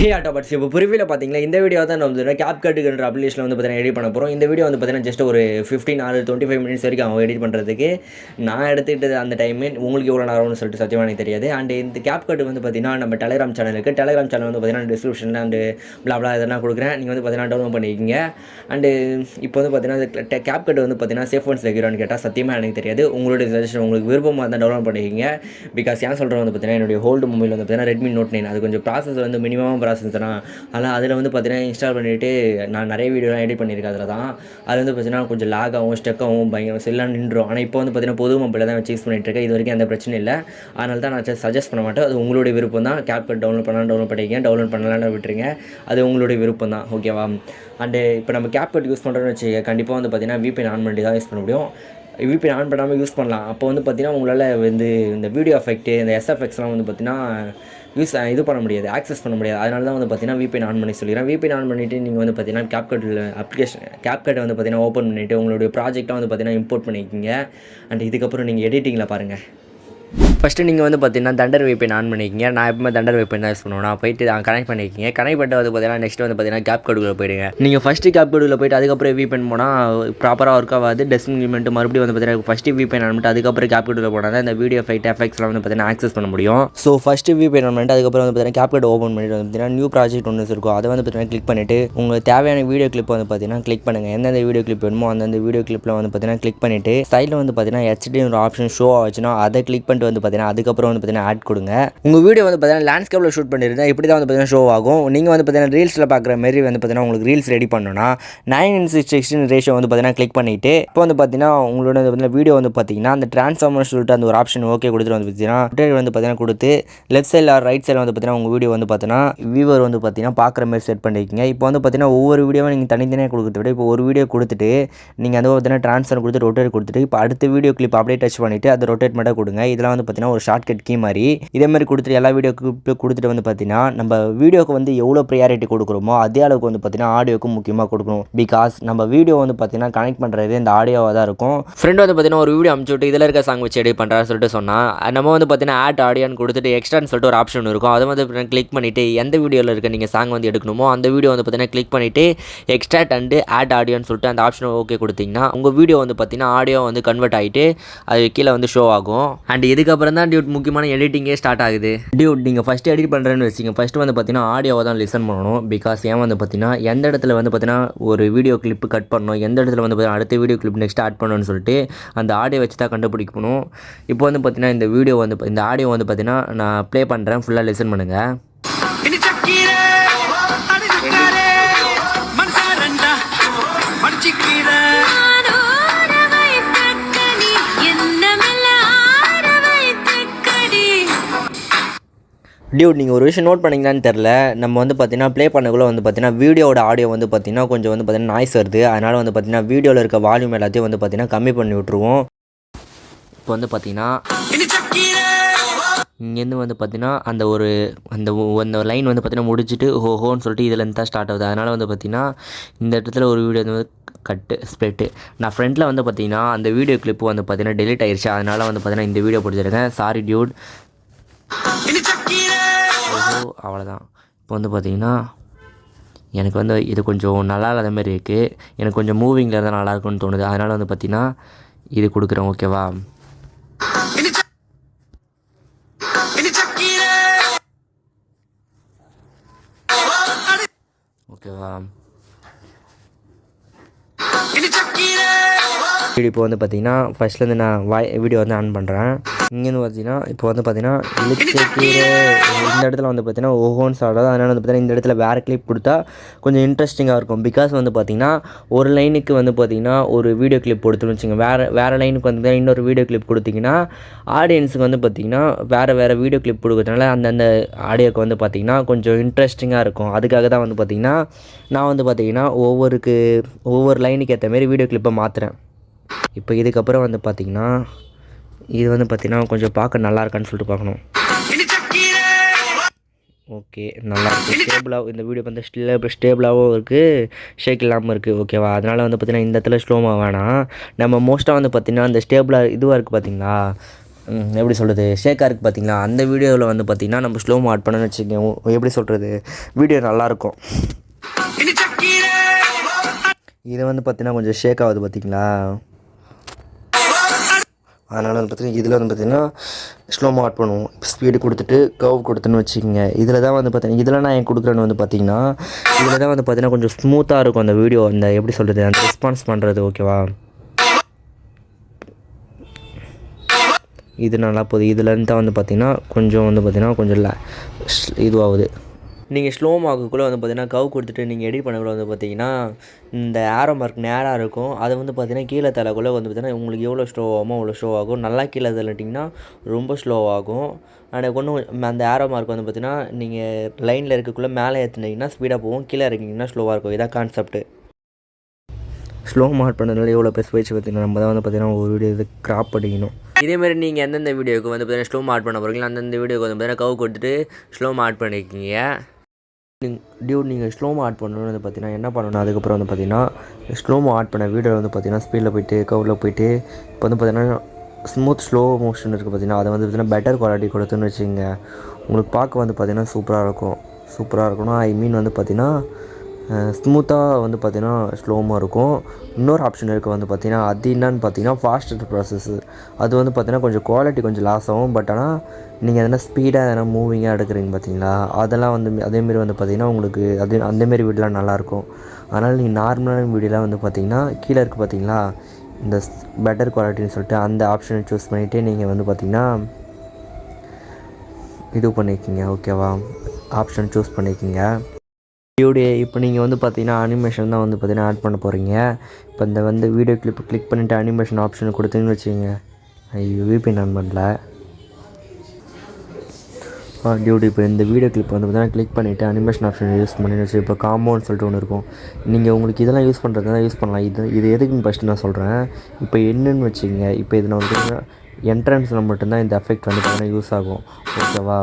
ஹே auto puts இப்போ ப்ரிவியூவில் பார்த்தீங்கன்னா இந்த வீடியோ தான் நம்ம CapCutன்ற அப்ளிகேஷனில் வந்து பார்த்தீங்கன்னா எடிட் பண்ண போகிறோம். இந்த வீடியோ வந்து பார்த்தீங்கன்னா ஜஸ்ட் ஒரு 15 ஆர் 25 மினிட்ஸ் வரைக்கும் அவங்க எடிட் பண்ணுறதுக்கு நான் எடுத்துக்கிட்டது அந்த டைமு உங்களுக்கு எவ்வளோ நேரம்னு சொல்லிட்டு சத்தியமாக எனக்கு தெரியாது. அண்ட் இந்த CapCut வந்து பார்த்தீங்கன்னா நம்ம டெலிகிராம் சேனல் இருக்குது. டெலிகிராம் சேனல் வந்து பார்த்தீங்கன்னா டிஸ்கிரிப்ஷனில் அண்டு பிளாப்லா எதனா கொடுக்குறேன். நீங்கள் வந்து பார்த்தீங்கன்னா டவுன்லோட் பண்ணிக்கிங்க. அண்டு இப்போ வந்து பார்த்தீங்கன்னா CapCut வந்து பார்த்தீங்கன்னா சேஃப் அண்ட் செக்யூரானு கேட்டால் சத்தியமாக எனக்கு தெரியாது. உங்களுடைய சஜஷன் உங்களுக்கு விருப்பமாக இருந்தால் டவுன்லோட் பண்ணிக்கிங்க. பிகாஸ் ஏன் சொல்கிறேன் வந்து பார்த்தீங்கன்னா என்னுடைய ஹோல்டு மொபைல் வந்து பார்த்தீங்கன்னா Redmi Note 9 அது கொஞ்சம் ப்ராசஸ் வந்து மினிமம் ப்ராசஸ் தான். ஆனால் அதில் வந்து பார்த்தீங்கன்னா இன்ஸ்டால் பண்ணிவிட்டு நான் நிறைய வீடியோலாம் எடிட் பண்ணியிருக்கேன். அதில் தான் அது வந்து பார்த்தீங்கன்னா கொஞ்சம் லாக் ஆகும், ஸ்டெக் ஆகும், பயங்கரம் செல்லாம் நின்றும். ஆனால் இப்போ வந்து பார்த்தீங்கன்னா பொது மொபைலில் தான் வச்சு யூஸ் பண்ணிகிட்ருக்கேன். இது வரைக்கும் எந்த பிரச்சனை இல்லை. அதனால தான் நான் சஜஸ்ட் பண்ண மாட்டேன். அது உங்களுடைய விருப்பம் தான். CapCut டவுன்லோட் பண்ணலாம் டவுன்லோட் பண்ணிக்கங்க, டவுன்லோட் பண்ணலான்னு விட்டுருங்க. அது உங்களுடைய விருப்பம் தான். ஓகேவா? அண்டு இப்போ நம்ம CapCut யூஸ் பண்ணுறோன்னு வச்சுக்க கண்டிப்பாக வந்து பார்த்தீங்கன்னா VPN ஆன் பண்ணி தான் யூஸ் பண்ண முடியும். VPN ஆன் பண்ணாமல் யூஸ் பண்ணலாம். அப்போ வந்து பார்த்தீங்கன்னா உங்களால் வந்து இந்த வீடியோ எஃபெக்ட்டு இந்த SFXலாம் வந்து பார்த்தீங்கன்னா இது பண்ண முடியாது, ஆக்சஸ் பண்ண முடியாது. அதனால தான் வந்து பார்த்தீங்கன்னா VPN ஆன் பண்ணி சொல்லிக்கிறேன். VPN ஆன் பண்ணிவிட்டு நீங்கள் வந்து பார்த்தீங்கன்னா CapCut வந்து பார்த்தீங்கன்னா ஓப்பன் பண்ணிவிட்டு உங்களுடைய ப்ராஜெக்டாக வந்து பார்த்தீங்கன்னா இம்போர்ட் பண்ணிக்கிங்க. அண்ட் இதுக்கப்புறம் நீங்கள் எடிட்டிங்கில் பாருங்கள். ஃபஸ்ட்டு நீங்கள் வந்து பார்த்தீங்கன்னா தண்டர் VPN ஆன் பண்ணிக்கிங்க. நான் எப்பவுமே தண்டர் VPN தான் யூஸ் பண்ணுவேன். நான் போய்ட்டு கனெக்ட் பண்ணிக்கிங்க. கனெக்ட் பண்ணிட்டு வந்து பார்த்தீங்கன்னா நெக்ஸ்ட் வந்து பார்த்தீங்கன்னா CapCutக்குள்ளே போயிடுங்க. நீங்கள் ஃபஸ்ட்டு CapCutக்குள்ளே போய்ட்டு அதுக்கப்புறம் VPN போனால் ப்ராப்பராக ஒர்க் ஆகாது. டெஸ்க்மெண்ட் மறுபடியும் வந்து பார்த்தீங்கன்னா ஃபஸ்ட்டு VPN ஆன் பண்ணிட்டு அதுக்கப்புறம் CapCutக்குள்ளே போனால் தான் இந்த வீடியோ எஃபெக்ட்ஸ்லாம் வந்து பார்த்தீங்கன்னா ஆக்சஸ் பண்ண முடியும். ஸோ ஃபஸ்ட்டு VPN ஆன் பண்ணிட்டு அதுக்கப்புறம் வந்து பார்த்தீங்கன்னா CapCut ஓப்பன் பண்ணிட்டு வந்து பார்த்தீங்கன்னா நியூ ப்ராஜெக்ட் ஒன்று இருக்கும். அதை வந்து பார்த்தீங்கன்னா கிளிக் பண்ணிவிட்டு உங்களுக்கு தேவையான வீடியோ கிளிப் வந்து பார்த்தீங்கன்னா கிளிக் பண்ணுங்கள். எந்தெந்த வீடியோ கிளிப் வேணுமோ அந்தந்த வீடியோ கிளிப்பில் வந்து பார்த்தீங்கன்னா கிளிக் பண்ணிவிட்டு சைடில் வந்து பார்த்தீங்கன்னா HD ஒரு ஆப்ஷன் ஷோ ஆச்சுன்னா அதை கிளிக் பண்ணிட்டு வந்து பார்த்தீங்கன்னா அதுக்கப்புறம் வந்து ஆட் கொடுங்க. உங்கள் வீடியோ வந்து பார்த்தீங்கன்னா லேண்ட்ஸ்கேப்பில் ஷூட் பண்ணியிருந்தேன். இப்படி தான் வந்து பார்த்தீங்கன்னா ஷோ ஆகும். நீங்கள் வந்து பார்த்தீங்கன்னா ரீல்ஸில் பார்க்குற மாரி வந்து பார்த்தீங்கன்னா உங்களுக்கு ரீல்ஸ் ரெடி பண்ணணும்னா 9:16 ரேஷியோ வந்து பார்த்தீங்கன்னா கிளிக் பண்ணிவிட்டு இப்போ வந்து பார்த்தீங்கன்னா உங்களோட வந்து பார்த்தீங்கன்னா வீடியோ வந்து பார்த்தீங்கன்னா அந்த ட்ரான்ஸ்ஃபார்மர் சொல்லிட்டு அந்த ஒரு ஆப்ஷன் ஓகே கொடுத்துட்டு வந்து பார்த்தீங்கன்னா வந்து பார்த்தீங்கன்னா கொடுத்து லெஃப்ட் சைடில் ரைட் சைடில் வந்து பார்த்தீங்கன்னா உங்கள் வீடியோ வந்து பார்த்தீங்கன்னா வியூவர் வந்து பார்த்தீங்கன்னா பார்க்குற மாதிரி செட் பண்ணிக்கிங்க. இப்போ வந்து பார்த்தீங்கன்னா ஒவ்வொரு வீடியோவும் நீங்கள் தனித்தனியாக கொடுக்குறத விட இப்போ ஒரு வீடியோ கொடுத்துட்டு நீங்கள் வந்து பார்த்தீங்கன்னா ட்ரான்ஸ்ஃபர் கொடுத்து ரொட்டேட் கொடுத்துட்டு இப்போ அடுத்த வீடியோ கிளிப் அப்படியே டச் பண்ணிவிட்டு அதை ரொட்டேட் மட்டும் கொடுங்க. இதெல்லாம் வந்து பார்த்தீங்கன்னா ஒரு ஷார்ட்கட் கீ மாதிரி இதே மாதிரி கொடுத்துட்டு எல்லா வீடியோக்கு கொடுத்துட்டு வந்து பார்த்தீங்கன்னா நம்ம வீடியோக்கு வந்து எவ்வளோ ப்ரையாரிட்டி கொடுக்குறோமோ அதே அளவுக்கு வந்து பார்த்தீங்கன்னா ஆடியோக்கு முக்கியமாக கொடுக்கணும். பிகாஸ் நம்ம வீடியோ வந்து பார்த்தீங்கன்னா கனெக்ட் பண்ணுறது இந்த ஆடியோவாக தான் இருக்கும். ஃப்ரெண்ட் வந்து பார்த்தீங்கன்னா ஒரு வீடியோ அனுப்பிச்சு விட்டு இதில் இருக்க சாங் வச்சு எடிட் பண்ணுறான்னு சொல்லிட்டு சொன்னால் நம்ம வந்து பார்த்தீங்கன்னா ஆட் ஆடியோன்னு கொடுத்துட்டு எக்ஸ்ட்ரான்னு சொல்லிட்டு ஒரு ஆப்ஷன் இருக்கும். அதை வந்து பார்த்தீங்கன்னா கிளிக் பண்ணிவிட்டு எந்த வீடியோவில் இருக்க நீங்கள் சாங் வந்து எடுக்கணுமோ அந்த வீடியோ வந்து பார்த்தீங்கன்னா கிளிக் பண்ணிவிட்டு எக்ஸ்ட்ராக்ட் அண்டு ஆட் ஆடியோன்னு சொல்லிட்டு அந்த ஆப்ஷனை ஓகே கொடுத்தீங்கன்னா உங்கள் வீடியோ வந்து பார்த்தீங்கன்னா ஆடியோ வந்து கன்வெர்ட் ஆகிட்டு அது கீழே வந்து ஷோ ஆகும். அண்ட் இதுக்கப்புறம் தான் முக்கியமான எடிட்டிங்கே ஸ்டார்ட் ஆகுது. நீங்கள் ஃபஸ்ட்டு எடிட் பண்ணுறேன்னு வச்சுங்க ஃபஸ்ட்டு வந்து பார்த்தீங்கன்னா ஆடியோவை தான் லிசன் பண்ணணும். பிகாஸ் ஏன் வந்து பார்த்தீங்கன்னா எந்த இடத்துல வந்து பார்த்தீங்கன்னா ஒரு வீடியோ கிளிப்பு கட் பண்ணணும், எந்த இடத்துல வந்து பார்த்தீங்கன்னா அடுத்த வீடியோ கிளிப் நெக்ஸ்ட் ஆட் பண்ணணும்னு சொல்லிட்டு அந்த ஆடியோ வச்சு தான் கண்டுபிடிக்கணும். இப்போ வந்து பார்த்தீங்கன்னா இந்த ஆடியோ வந்து பார்த்தீங்கன்னா நான் ப்ளே பண்ணுறேன், ஃபுல்லாக லிசன் பண்ணுங்கள். நீங்கள் ஒரு விஷயம் நோட் பண்ணிங்களான்னு தெரில, நம்ம வந்து பார்த்தீங்கன்னா ப்ளே பண்ணக்குள்ளே வந்து பார்த்தீங்கன்னா வீடியோட ஆடியோ வந்து பார்த்தீங்கன்னா கொஞ்சம் வந்து பார்த்தீங்கன்னா நாய்ஸ் வருது. அதனால் வந்து பார்த்தீங்கன்னா வீடியோவில் இருக்க வால்யூம் எல்லாத்தையும் வந்து பார்த்தீங்கன்னா கம்மி பண்ணி விட்ருவோம். இப்போ வந்து பார்த்தீங்கன்னா இங்கேருந்து வந்து பார்த்தீங்கன்னா அந்த லைன் வந்து பார்த்தீங்கன்னா முடிச்சுட்டு ஹோன்னு சொல்லிட்டு இதில் தான் ஸ்டார்ட் ஆகுது. அதனால் வந்து பார்த்தீங்கன்னா இந்த இடத்துல ஒரு வீடியோ வந்து கட்டு ஸ்ப்ளிட்டு நான் ஃப்ரண்ட்டில் வந்து பார்த்தீங்கன்னா அந்த வீடியோ கிளிப்பு வந்து பார்த்தீங்கன்னா டெலிட் ஆயிடுச்சு. அதனால் வந்து பார்த்தீங்கன்னா இந்த வீடியோ பிடிச்சிருக்கேன். Sorry Dude. அவ்வளோதான். இப்போ வந்து பார்த்தீங்கன்னா எனக்கு வந்து இது கொஞ்சம் நல்லா இல்லாத மாதிரி இருக்குது. எனக்கு கொஞ்சம் மூவிங்கில் இருந்தால் நல்லாயிருக்குன்னு தோணுது. அதனால் வந்து பார்த்தீங்கன்னா இது கொடுக்குறேன். ஓகேவா? ஓகேவா? இப்போ வந்து பார்த்தீங்கன்னா ஃபஸ்ட்லேருந்து நான் வீடியோ வந்து ஆன் பண்ணுறேன். இங்கேருந்து பார்த்தீங்கன்னா இப்போ வந்து பார்த்தீங்கன்னா இந்த இடத்துல வந்து பார்த்தீங்கன்னா ஓஹோன்னு ஆடாது. அதனால் வந்து பார்த்தீங்கன்னா இந்த இடத்துல வேறு கிளிப் கொடுத்தா கொஞ்சம் இன்ட்ரெஸ்டிங்காக இருக்கும். பிகாஸ் வந்து பார்த்தீங்கன்னா ஒரு லைனுக்கு வந்து பார்த்தீங்கன்னா ஒரு வீடியோ கிளிப் கொடுத்துன்னு வச்சுங்க, வேறு லைனுக்கு வந்து இன்னொரு வீடியோ கிளிப் கொடுத்தீங்கன்னா ஆடியன்ஸுக்கு வந்து பார்த்தீங்கன்னா வேறு வீடியோ கிளிப் கொடுக்குறதுனால அந்தந்த ஆடியோக்கு வந்து பார்த்தீங்கன்னா கொஞ்சம் இன்ட்ரெஸ்டிங்காக இருக்கும். அதுக்காக தான் வந்து பார்த்தீங்கன்னா நான் வந்து பார்த்தீங்கன்னா ஒவ்வொரு லைனுக்கு ஏற்ற மாரி வீடியோ கிளிப்பை மாற்றுறேன். இப்போ இதுக்கப்புறம் வந்து பார்த்திங்கன்னா இது வந்து பார்த்திங்கன்னா கொஞ்சம் பார்க்க நல்லா இருக்கான்னு சொல்லிட்டு பார்க்கணும். ஓகே, நல்லாயிருக்கு. ஸ்டேபிளாக இந்த வீடியோ வந்து ஸ்டேபிளாகவும் இருக்குது, ஷேக் இல்லாமல் இருக்குது. ஓகேவா? அதனால் வந்து பார்த்திங்கன்னா இந்த இடத்துல ஸ்லோமா வேணாம். நம்ம மோஸ்ட்டாக வந்து பார்த்திங்கன்னா இந்த ஸ்டேபிளாக இதுவாக இருக்குது பார்த்தீங்களா, எப்படி சொல்கிறது, ஷேக்காக இருக்குது பார்த்தீங்களா, அந்த வீடியோவில் வந்து பார்த்திங்கன்னா நம்ம ஸ்லோமோ ஆட் பண்ணணும்னு வச்சுக்கோங்க, எப்படி சொல்கிறது, வீடியோ நல்லாயிருக்கும். இது வந்து பார்த்திங்கன்னா கொஞ்சம் ஷேக் ஆகுது பார்த்தீங்களா, அதனால் வந்து பார்த்திங்கன்னா இதில் வந்து பார்த்திங்கன்னா ஸ்லோமோ ஆட் பண்ணுவோம். ஸ்பீடு கொடுத்துட்டு கர்வ் கொடுத்துன்னு வச்சுக்கோங்க. இதில் தான் வந்து பார்த்திங்கன்னா இதில் நான் ஏன் கொடுக்குறேன்னு வந்து பார்த்திங்கன்னா இதில் தான் வந்து பார்த்திங்கன்னா கொஞ்சம் ஸ்மூத்தாக இருக்கும் அந்த வீடியோ, அந்த எப்படி சொல்கிறது, அந்த ரெஸ்பான்ஸ் பண்ணுறது. ஓகேவா? இது நல்லா போகுது. இதுலேருந்து தான் வந்து பார்த்திங்கன்னா கொஞ்சம் வந்து பார்த்திங்கன்னா கொஞ்சம் இதுவாகுது. நீங்கள் ஸ்லோ மார்க்குள்ளே வந்து பார்த்திங்கன்னா கவ் கொடுத்துட்டு நீங்கள் எடிட் பண்ணக்குள்ள வந்து பார்த்திங்கன்னா இந்த ஆரோ மார்க் நேராக இருக்கும். அதை வந்து பார்த்திங்கன்னா கீழே தரக்குள்ளே வந்து பார்த்திங்கன்னா உங்களுக்கு எவ்வளோ ஸ்லோ ஆகுமோ அவ்வளோ ஸ்லோ ஆகும். நல்லா கீழே தள்ளிட்டிங்கன்னா ரொம்ப ஸ்லோவாகும். ஆனால் ஒன்றும் அந்த ஆரோ மார்க் வந்து பார்த்திங்கன்னா நீங்கள் லைனில் இருக்கக்குள்ளே மேலே ஏற்றுனீங்கன்னா ஸ்பீடாக போகும், கீழே இருக்கீங்கன்னா ஸ்லோவாக இருக்கும். இதான் கான்செப்ட்டு. ஸ்லோ மார்க் பண்ணதுனால எவ்வளோ பேச போயிடுச்சு பார்த்திங்கன்னா நம்ம தான் வந்து பார்த்திங்கன்னா ஒரு வீடியோ இது கிராப் பண்ணிக்கணும். இதேமாதிரி நீங்கள் எந்தெந்த வீடியோவுக்கு வந்து பார்த்திங்கன்னா ஸ்லோ மார்க் பண்ண போகிறீங்களோ அந்தந்த வீடியோக்கு வந்து பார்த்திங்கன்னா கவ் கொடுத்துட்டு ஸ்லோ மார்க் பண்ணிக்கிங்க. நீங்கள் ஸ்லோமோ ஆட் பண்ணணும்னு வந்து பார்த்தீங்கன்னா என்ன பண்ணணும், அதுக்கப்புறம் வந்து பார்த்தீங்கன்னா ஸ்லோமோ ஆட் பண்ண வீடியோ வந்து பார்த்தீங்கன்னா ஸ்பீடில் போய்ட்டு கவரில் போய்ட்டு இப்போ வந்து பார்த்தீங்கன்னா ஸ்மூத் ஸ்லோ மோஷன் இருக்குது பார்த்தீங்கன்னா அதை வந்து பார்த்தீங்கன்னா பெட்டர் குவாலிட்டி கொடுத்துன்னு வச்சுக்கோங்க. உங்களுக்கு பார்க்க வந்து பார்த்தீங்கன்னா சூப்பராக இருக்கணும். ஐ மீன் வந்து பார்த்தீங்கன்னா ஸ்மூத்தாக வந்து பார்த்திங்கன்னா ஸ்லோமாக இருக்கும். இன்னொரு ஆப்ஷன் இருக்குது வந்து பார்த்திங்கன்னா அது என்னன்னு பார்த்தீங்கன்னா ஃபாஸ்டர் ப்ராசஸ்ஸு. அது வந்து பார்த்திங்கன்னா கொஞ்சம் குவாலிட்டி கொஞ்சம் லாஸ் ஆகும். பட் ஆனால் நீங்கள் எதனா ஸ்பீடாக எதனா மூவிங்காக எடுக்கிறீங்க பார்த்தீங்களா, அதெல்லாம் வந்து அதேமாரி வந்து பார்த்திங்கன்னா உங்களுக்கு அந்தமாரி வீடியோலாம் நல்லாயிருக்கும். அதனால் நீங்கள் நார்மலான வீடியோலாம் வந்து பார்த்திங்கன்னா கீழே இருக்குது பார்த்தீங்களா இந்த பெட்டர் குவாலிட்டின்னு சொல்லிட்டு அந்த ஆப்ஷனை சூஸ் பண்ணிவிட்டு நீங்கள் வந்து பார்த்திங்கன்னா இது பண்ணிக்கிங்க. ஓகேவா? ஆப்ஷன் சூஸ் பண்ணிக்கிங்க. இப்போ நீங்கள் வந்து பார்த்தீங்கன்னா அனிமேஷன் தான் வந்து பார்த்தீங்கன்னா ஆட் பண்ண போகிறீங்க. இப்போ இந்த வந்து வீடியோ கிளிப்பு கிளிக் பண்ணிவிட்டு அனிமேஷன் ஆப்ஷன் கொடுத்தீங்கன்னு வச்சுக்கோங்க. ஐயோ விபிஎன் ஆன் பண்ணல. இப்போ இந்த வீடியோ கிளிப் வந்து பார்த்தீங்கன்னா கிளிக் பண்ணிவிட்டு அனிமேஷன் ஆப்ஷன் யூஸ் பண்ணி வச்சு இப்போ காம்போன்னு சொல்லிட்டு ஒன்று இருக்கும். நீங்கள் உங்களுக்கு இதெல்லாம் யூஸ் பண்ணுறதுனா யூஸ் பண்ணலாம். இது எதுக்குன்னு ஃபஸ்ட்டு நான் சொல்கிறேன். இப்போ என்னன்னு வச்சுக்கோங்க, இப்போ இது நான் வந்து என்ட்ரன்ஸில் மட்டும்தான் இந்த எஃபெக்ட் வந்து பார்த்தீங்கன்னா யூஸ் ஆகும். ஓகேவா?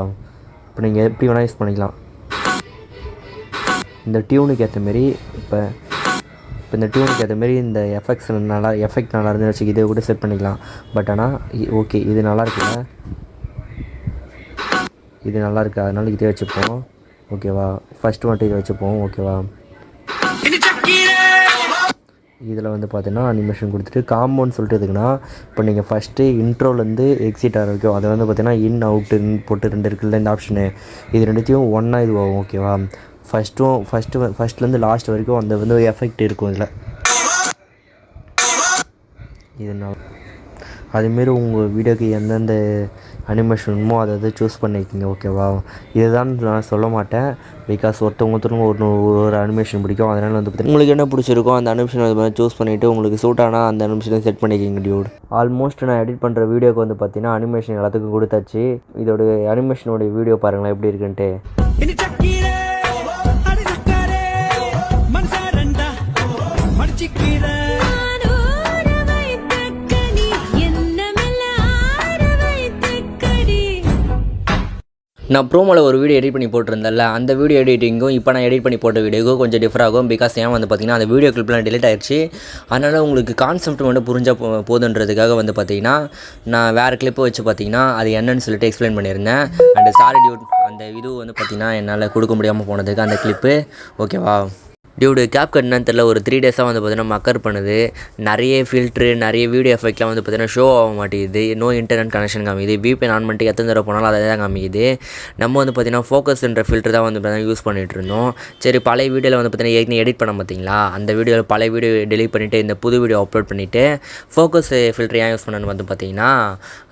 இப்போ நீங்கள் எப்படி வேணால் யூஸ் பண்ணிக்கலாம். இந்த டியூனுக்கு ஏற்ற மாரி இப்போ இந்த டியூனுக்கு ஏற்ற மாரி இந்த எஃபெக்ட் நல்லா இருந்து வச்சு இதை கூட செட் பண்ணிக்கலாம். பட் ஆனால் ஓகே இது நல்லா இருக்குல்ல, இது நல்லா இருக்குது, அதனால இதே வச்சுப்போம். ஓகேவா? ஃபஸ்ட்டு மட்டும் இதை வச்சுப்போம். ஓகேவா? இதில் வந்து பார்த்தீங்கன்னா அனிமேஷன் கொடுத்துட்டு காம்போன்னு சொல்லிட்டு எதுக்குன்னா இப்போ நீங்கள் ஃபஸ்ட்டு இன்ட்ரோலேருந்து எக்ஸிட் ஆக வரைக்கும் அதை வந்து பார்த்தீங்கன்னா இன் அவுட்டுன்னு போட்டு 2 இருக்குல்ல இந்த ஆப்ஷனு, இது ரெண்டுத்தையும் ஒன்றா இதுவாகும். ஓகேவா? ஃபஸ்ட்லேருந்து லாஸ்ட் வரைக்கும் அந்த வந்து எஃபெக்ட் இருக்கும் இதில். இதனால் அதுமாரி உங்கள் வீடியோக்கு எந்தெந்த அனிமேஷனுமோ அதை சூஸ் பண்ணிக்கிங்க. ஓகேவா? இதுதான் நான் சொல்ல மாட்டேன். பிகாஸ் ஒருத்தவங்க ஒரு அனிமேஷன் பிடிக்கும். அதனால் வந்து பார்த்தீங்கன்னா உங்களுக்கு என்ன பிடிச்சிருக்கோ அந்த அனிமேஷன் அது மாதிரி சூஸ் பண்ணிவிட்டு உங்களுக்கு சூட் ஆனால் அந்த அனிமேஷனை செட் பண்ணிக்கிங்க டியூட். ஆல்மோஸ்ட் நான் எடிட் பண்ணுற வீடியோக்கு வந்து பார்த்தீங்கன்னா அனிமேஷன் எல்லாத்துக்கும் கொடுத்தாச்சு. இதோட அனிமேஷனோடைய வீடியோ பாருங்களேன் எப்படி இருக்குன்ட்டு. நான் ப்ரோமோவில் ஒரு வீடியோ எடிட் பண்ணி போட்டிருந்தேன்ல, அந்த வீடியோ எடிட்டிங்கும் இப்போ நான் எடிட் பண்ணி போட்ட வீடியோக்கும் கொஞ்சம் டிஃபர் ஆகும். பிகாஸ் ஏன் வந்து பார்த்திங்கன்னா அந்த வீடியோ கிளிப்லாம் டெலிட் ஆகிடுச்சு. அதனால் உங்களுக்கு கான்செப்ட் மட்டும் புரிஞ்சால் போதுன்றதுக்காக வந்து பார்த்திங்கன்னா நான் வேறு கிளிப்பை வச்சு பார்த்திங்கன்னா அது என்னன்னு சொல்லிட்டு எக்ஸ்பிளைன் பண்ணியிருந்தேன். அண்ட் சாரி டியூட், அந்த இது வந்து பார்த்திங்கன்னா என்னால் கொடுக்க முடியாமல் போனதுக்கு அந்த கிளிப்பு. ஓகேவா? டியூடு கேப்கட் என்னன்னு தெரியல, ஒரு 3 டேஸாக வந்து பார்த்திங்கன்னா மக்கர் பண்ணுது. நிறைய ஃபில்ட்ரு நிறைய வீடியோ எஃபெக்ட்லாம் வந்து பார்த்திங்கன்னா ஷோ ஆக மாட்டேங்குது. நோ இன்டர்நெட் கனெக்ஷன் காமிக்குது. VPN ஆன் பண்ணிட்டு எத்தனை தடவை போனாலும் அதை தான் காமிக்குது. நம்ம வந்து பார்த்திங்கன்னா ஃபோக்கஸ்ன்ற ஃபில்ட்ரு தான் வந்து பார்த்திங்கன்னா யூஸ் பண்ணிகிட்டு இருந்தோம். சரி, பழைய வீடியோவில் வந்து பார்த்திங்கன்னா ஏற்கனவே எடிட் பண்ண பார்த்தீங்களா, அந்த வீடியோவில் பழைய வீடியோ டெலிட் பண்ணிவிட்டு இந்த புது வீடியோ அப்லோட் பண்ணிவிட்டு ஃபோக்கஸ் ஃபில்ட்ரு ஏன் யூஸ் பண்ணணும்னு வந்து பார்த்திங்கன்னா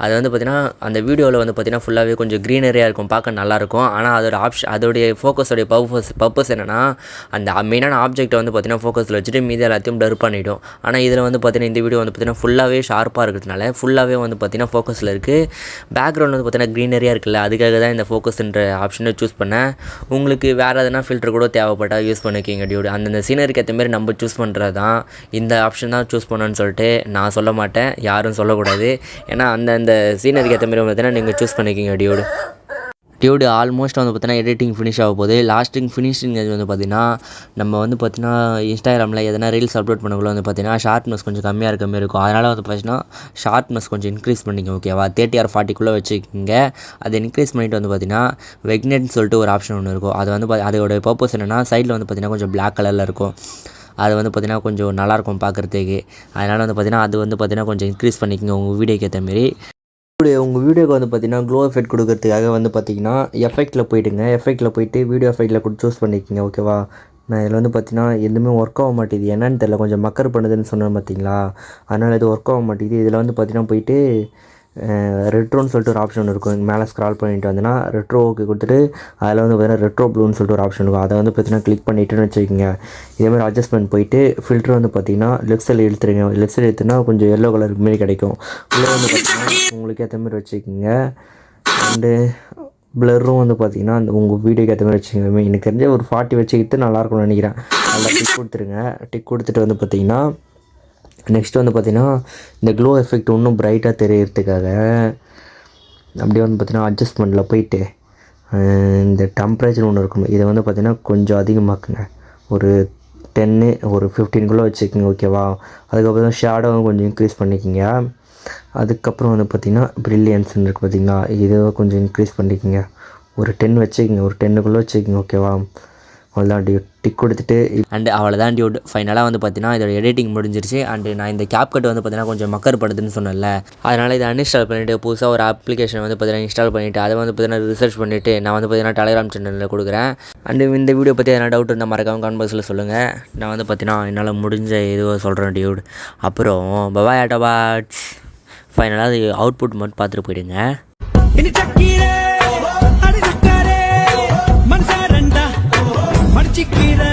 அது வந்து பார்த்திங்கன்னா அந்த வீடியோவில் வந்து பார்த்திங்கன்னா ஃபுல்லாகவே கொஞ்சம் க்ரீனரியாக இருக்கும், பார்க்க நல்லாயிருக்கும். ஆனால் அதோடைய ஃபோக்கஸோடைய பர்பஸ் என்னென்னா அந்த மெயினான ஆப்ஜெக்ட்டை வந்து பார்த்திங்கன்னா ஃபோக்கஸில் வச்சுட்டு மீதி எல்லாத்தையும் பிளர் பண்ணிவிடும். ஆனால் இதில் வந்து பார்த்திங்கன்னா இந்த வீடியோ வந்து பார்த்திங்கன்னா ஃபுல்லாகவே ஷார்ப்பாக இருக்கிறதுனால ஃபுல்லாகவே வந்து பார்த்திங்கன்னா ஃபோக்கஸில் இருக்குது. பேக்ரவுண்ட் வந்து பார்த்திங்கன்னா க்ரீனரியாக இருக்குல்ல, அதுக்காக தான் இந்த ஃபோக்கஸ்ன்ற ஆப்ஷனை சூஸ் பண்ணேன். உங்களுக்கு வேறு எதனா ஃபில்டர் கூட தேவைப்பட்டால் யூஸ் பண்ணிக்கிங்க டியூட். அந்தந்த சீனருக்கு ஏற்ற மாதிரி நம்ம சூஸ் பண்ணுறது தான். இந்த ஆப்ஷன் தான் சூஸ் பண்ணணும்னு சொல்லிட்டு நான் சொல்ல மாட்டேன், யாரும் சொல்லக்கூடாது. ஏன்னா அந்தந்த சீனருக்கு ஏற்ற மாதிரி பார்த்திங்கன்னா நீங்கள் சூஸ் பண்ணிக்கிங்க டியூட். டியூடு ஆல்மோஸ்ட் வந்து பார்த்தீங்கன்னா எடிட்டிங் ஃபினிஷ் ஆக போகுது. ஃபினிஷிங் இது வந்து பார்த்தீங்கன்னா நம்ம வந்து பார்த்தீங்கன்னா இன்ஸ்டாகிராமில் எதனா ரீல்ஸ் அப்லோட் பண்ணக்குள்ள வந்து பார்த்தீங்கன்னா ஷார்ப்னஸ் கொஞ்சம் கம்மியாக இருக்க மாதிரி இருக்கும். அதனால் வந்து பார்த்தீங்கன்னா ஷார்ப்னஸ் கொஞ்சம் இன்க்ரீஸ் பண்ணிங்க ஓகேவா. 30 or 40க்குள்ளே வச்சுக்கிங்க. அதை இன்க்ரீஸ் பண்ணிட்டு வந்து பார்த்தீங்கன்னா வெக்னெட்னு சொல்லிட்டு ஒரு ஆப்ஷன் ஒன்று இருக்கும். அது வந்து அதோட பர்பஸ் என்னென்னா சைடில் வந்து பார்த்தீங்கன்னா கொஞ்சம் பிளாக் கலரில் இருக்கும். அது வந்து பார்த்தீங்கன்னா கொஞ்சம் நல்லாயிருக்கும் பார்க்குறதுக்கு. அதனால் வந்து பார்த்தீங்கன்னா அது வந்து பார்த்தீங்கன்னா கொஞ்சம் இன்க்ரீஸ் பண்ணிக்கோங்க உங்கள் வீடியோக்கு ஏற்ற மாரி. உங்கள் வீடியோக்கு வந்து பார்த்தீங்கன்னா க்ளோ எஃபெக்ட் கொடுக்கறதுக்காக வந்து பார்த்தீங்கன்னா எஃபெக்ட்டில் போய்ட்டுங்க. எஃபெக்ட்டில் போய்ட்டு வீடியோ எஃபெக்ட்டில் சூஸ் பண்ணிக்கோங்க ஓகேவா. நான் இதில் வந்து பார்த்தீங்கன்னா எதுவுமே ஒர்க் ஆக மாட்டேங்குது, என்னன்னு தெரில, கொஞ்சம் மக்கர் பண்ணுதுன்னு சொன்னேன் பார்த்தீங்களா, அதனால் இது ஒர்க் ஆக மாட்டேங்குது. இதில் வந்து பார்த்தீங்கன்னா போயிட்டு ரெட்ரோன்னு சொல்லிட்டு ஒரு ஆப்ஷன் இருக்கும். மேலே ஸ்க்ரால் பண்ணிட்டு வந்தேன்னா ரெட்ரோவுக்கு கொடுத்துட்டு அதில் வந்து பார்த்தீங்கன்னா ரெட்ரோ ப்ளூன்னு சொல்லிட்டு ஒரு ஆப்ஷன் இருக்கும். அதை வந்து பார்த்தீங்கன்னா கிளிக் பண்ணிவிட்டுன்னு வச்சுக்கோங்க. இதேமாதிரி அட்ஜஸ்ட்மெண்ட் போயிட்டு ஃபில்ட்ரு வந்து பார்த்தீங்கன்னா லெஃப்ட் சைடில் இழுத்துருங்க. லெஃப்ட் சைடு எடுத்துனா கொஞ்சம் எல்லோ கலர் மாரி கிடைக்கும். உள்ளே வந்து பார்த்தீங்கன்னா உங்களுக்கு ஏற்ற மாதிரி வச்சுக்கோங்க. அண்டு ப்ளரும் வந்து பார்த்தீங்கன்னா அந்த உங்கள் வீடியோக்கு ஏற்ற மாதிரி வச்சுக்கோங்க. எனக்கு தெரிஞ்ச ஒரு 40 வச்சுக்கிட்டு நல்லாயிருக்கும்னு நினைக்கிறேன். அதில் டிக் கொடுத்துருங்க. டிக் கொடுத்துட்டு வந்து பார்த்தீங்கன்னா நெக்ஸ்ட்டு வந்து பார்த்தீங்கன்னா இந்த க்ளோ எஃபெக்ட் இன்னும் பிரைட்டாக தெரியறதுக்காக அப்படியே வந்து பார்த்தீங்கன்னா அட்ஜஸ்ட்மெண்ட்டில் போயிட்டு இந்த டெம்பரேச்சர் ஒன்று இருக்கும். இதை வந்து பார்த்தீங்கன்னா கொஞ்சம் அதிகமாக்குங்க. ஒரு 10 ஒரு 15க்குள்ளே வச்சுக்கோங்க ஓகேவா. அதுக்கப்புறம் ஷேடோவும் கொஞ்சம் இன்க்ரீஸ் பண்ணிக்கோங்க. அதுக்கப்புறம் வந்து பார்த்திங்கன்னா ப்ரில்லியன்ஸ்ன்னு இருக்குது பார்த்திங்களா, இதை கொஞ்சம் இன்க்ரீஸ் பண்ணிக்கோங்க. ஒரு 10 வச்சுக்கோங்க. ஒரு 10க்குள்ளே வச்சுக்கோங்க ஓகேவா. அவ்வளோதான் டியூட். டிக் கொடுத்துட்டு அண்டு அவ்வளோதான் டியூட். ஃபைனலாக வந்து பார்த்தீங்கன்னா இதோட எடிட்டிங் முடிஞ்சிருச்சு. அண்டு நான் இந்த CapCut வந்து பார்த்தீங்கன்னா கொஞ்சம் மக்கர் படுதுன்னு சொன்னேன்ல, அதனால் இதை அன்இன்ஸ்டால் பண்ணிவிட்டு புதுசாக ஒரு அப்ளிகேஷன் வந்து பார்த்தீங்கன்னா இன்ஸ்டால் பண்ணிவிட்டு அதை வந்து பார்த்தீங்கன்னா ரிசர்ச் பண்ணிவிட்டு நான் வந்து பார்த்தீங்கன்னா டெலிகிராம் சேனலில் கொடுக்குறேன். அண்டு இந்த வீடியோ பற்றி எதனா டவுட் இருந்தால் மறக்காமல் கமெண்ட் பாக்ஸில் சொல்லுங்கள். நான் வந்து பார்த்தீங்கன்னா என்னால் முடிஞ்ச இதுவோ சொல்கிறேன் டியூட். அப்புறம் பபாய் ஆட்டோபாட்ஸ். ஃபைனலாக அது அவுட்புட் மட்டும் பார்த்துட்டு போயிடுங்க. மடிச்சிக்கிற